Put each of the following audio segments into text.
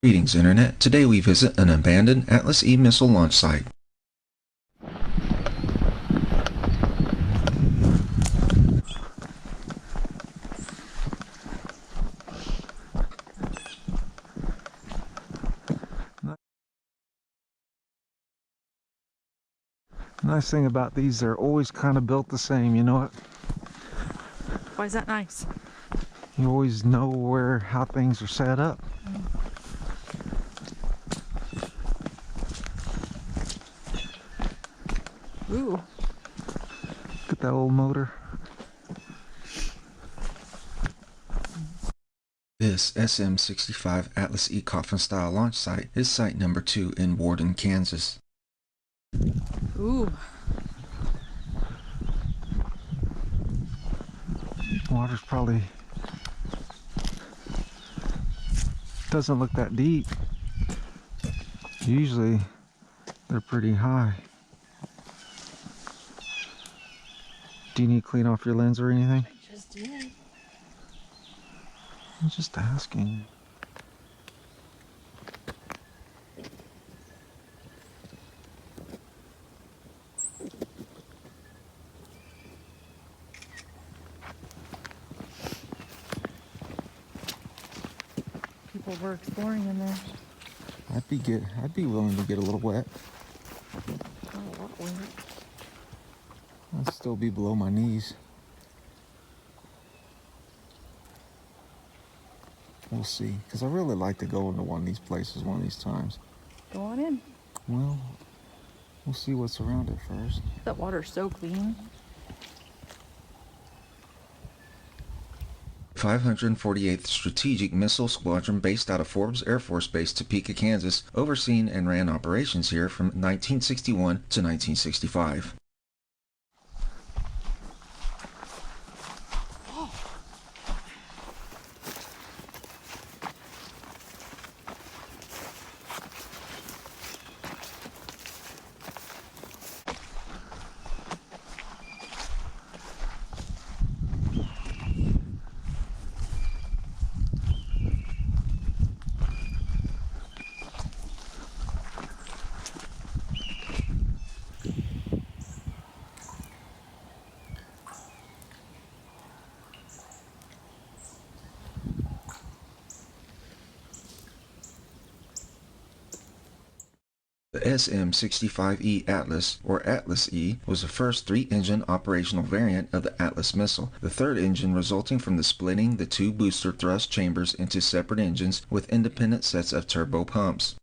Greetings, Internet. Today we visit an abandoned Atlas E missile launch site. Nice thing about these, they're always kind of built the same, you know what? Why is that nice? You always know how things are set up. Ooh. Look at that old motor. This SM-65 Atlas E coffin-style launch site is site number 2 in Warden, Kansas. Ooh. Water's probably doesn't look that deep. Usually they're pretty high. Do you need to clean off your lens or anything? I just did. I'm just asking. People were exploring in there. I'd be willing to get a little wet. Oh, that weird. I'd still be below my knees. We'll see, because I really like to go into one of these places one of these times. Go on in. Well, we'll see what's around it first. That water's so clean. 548th Strategic Missile Squadron, based out of Forbes Air Force Base, Topeka, Kansas, overseen and ran operations here from 1961 to 1965. The SM-65E Atlas, or Atlas E, was the first 3-engine operational variant of the Atlas missile, the third engine resulting from the splitting the 2 booster thrust chambers into separate engines with independent sets of turbo pumps.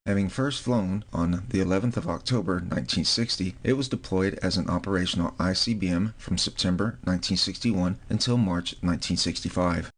Having first flown on the 11th of October 1960, it was deployed as an operational ICBM from September 1961 until March 1965.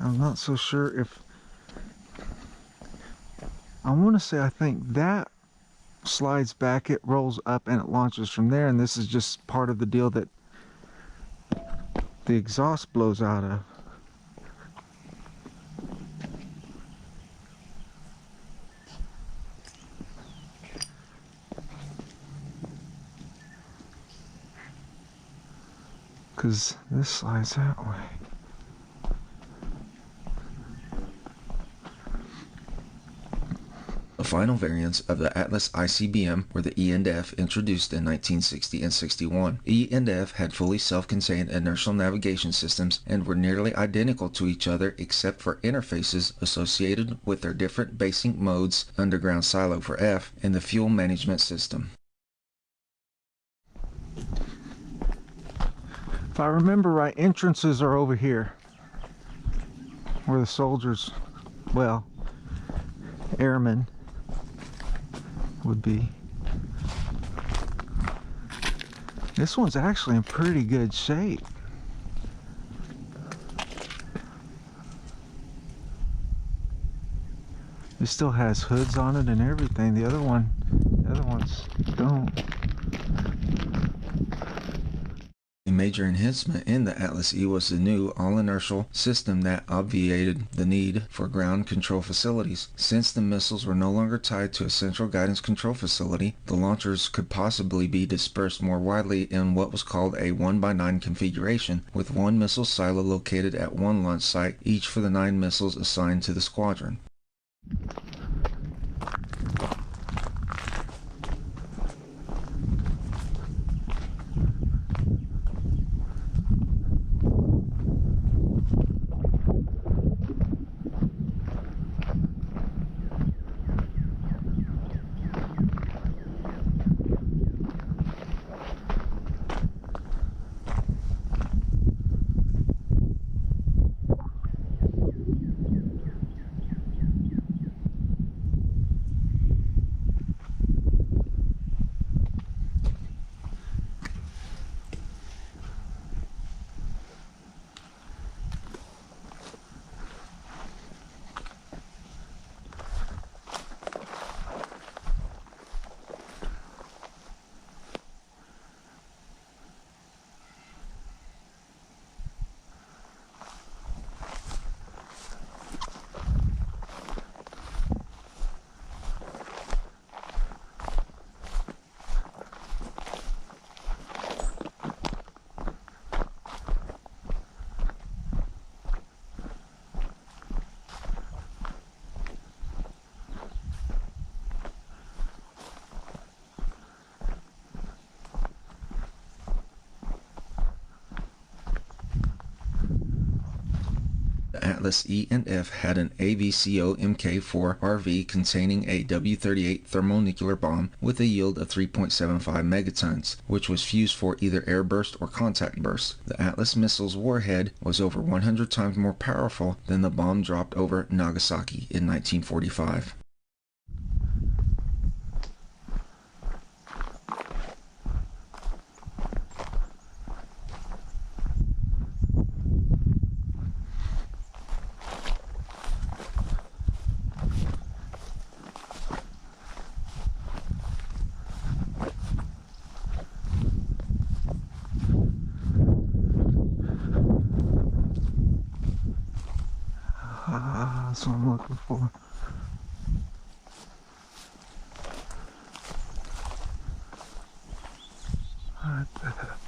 I'm not so sure if I want to say I think that slides back, it rolls up, and it launches from there, and this is just part of the deal that the exhaust blows out of. Because this slides that way. The final variants of the Atlas ICBM were the E and F, introduced in 1960 and 61. E and F had fully self-contained inertial navigation systems and were nearly identical to each other except for interfaces associated with their different basic modes: underground silo for F and the fuel management system. If I remember right, entrances are over here where the soldiers, well, airmen would be. This one's actually in pretty good shape. It still has hoods on it and everything. The other ones don't. A major enhancement in the Atlas E was the new all-inertial system that obviated the need for ground control facilities. Since the missiles were no longer tied to a central guidance control facility, the launchers could possibly be dispersed more widely in what was called a 1x9 configuration, with one missile silo located at one launch site, each for the 9 missiles assigned to the squadron. The Atlas E and F had an AVCO Mk4 RV containing a W-38 thermonuclear bomb with a yield of 3.75 megatons, which was fused for either air burst or contact burst. The Atlas missile's warhead was over 100 times more powerful than the bomb dropped over Nagasaki in 1945. That's what I'm looking for. What the heck?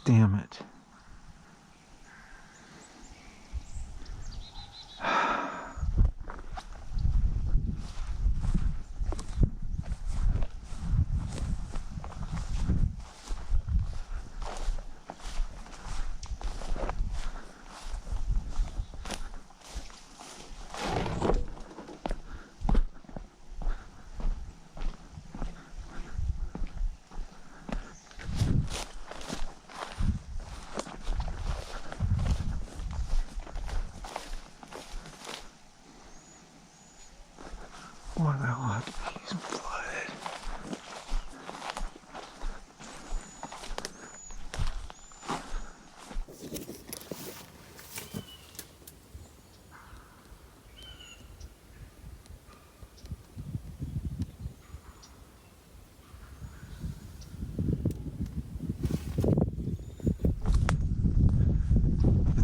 Damn it. Why the hell have these flooded?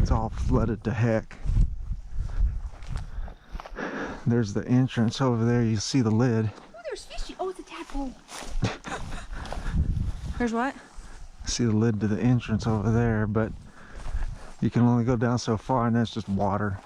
It's all flooded to heck. There's the entrance over there. You see the lid. Oh, there's fishy. Oh, it's a tadpole. There's what? See the lid to the entrance over there, but you can only go down so far, and that's just water.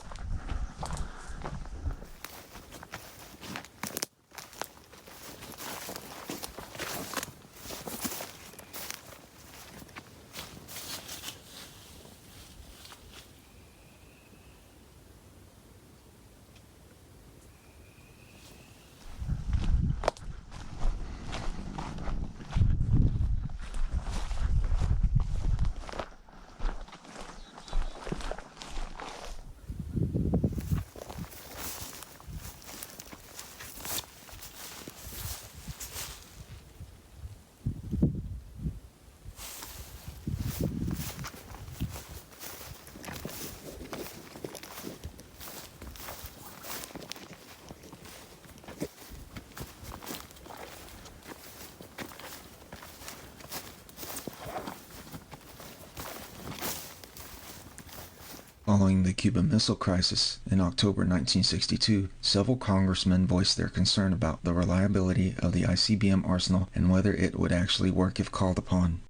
Following the Cuban Missile Crisis in October 1962, several congressmen voiced their concern about the reliability of the ICBM arsenal and whether it would actually work if called upon.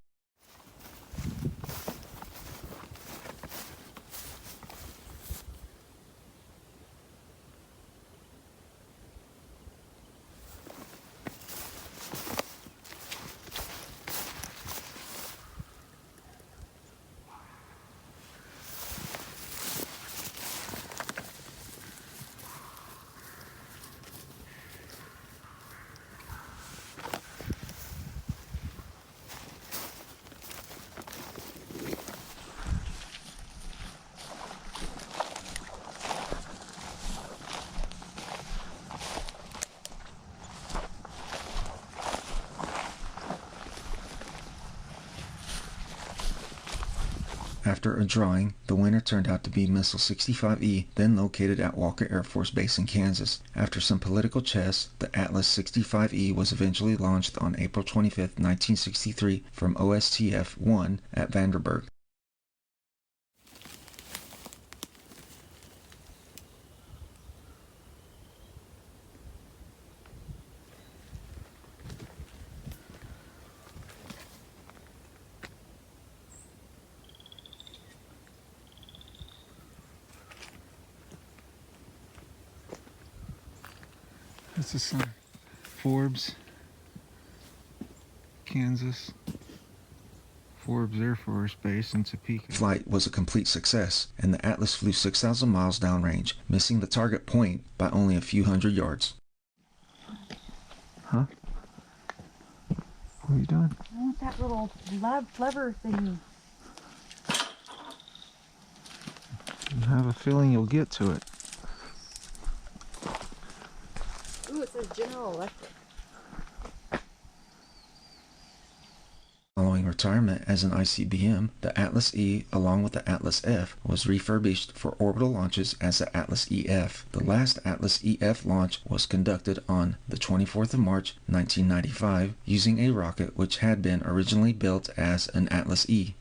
After a drawing, the winner turned out to be Missile 65E, then located at Walker Air Force Base in Kansas. After some political chess, the Atlas 65E was eventually launched on April 25, 1963 from OSTF-1 at Vandenberg. This is Forbes, Kansas. Forbes Air Force Base in Topeka. Flight was a complete success, and the Atlas flew 6,000 miles downrange, missing the target point by only a few hundred yards. Huh? What are you doing? I want that little lever thingy. I have a feeling you'll get to it. Ooh, it says General Electric. Following retirement as an ICBM, the Atlas E, along with the Atlas F, was refurbished for orbital launches as the Atlas EF. The last Atlas EF launch was conducted on the 24th of March, 1995, using a rocket which had been originally built as an Atlas E.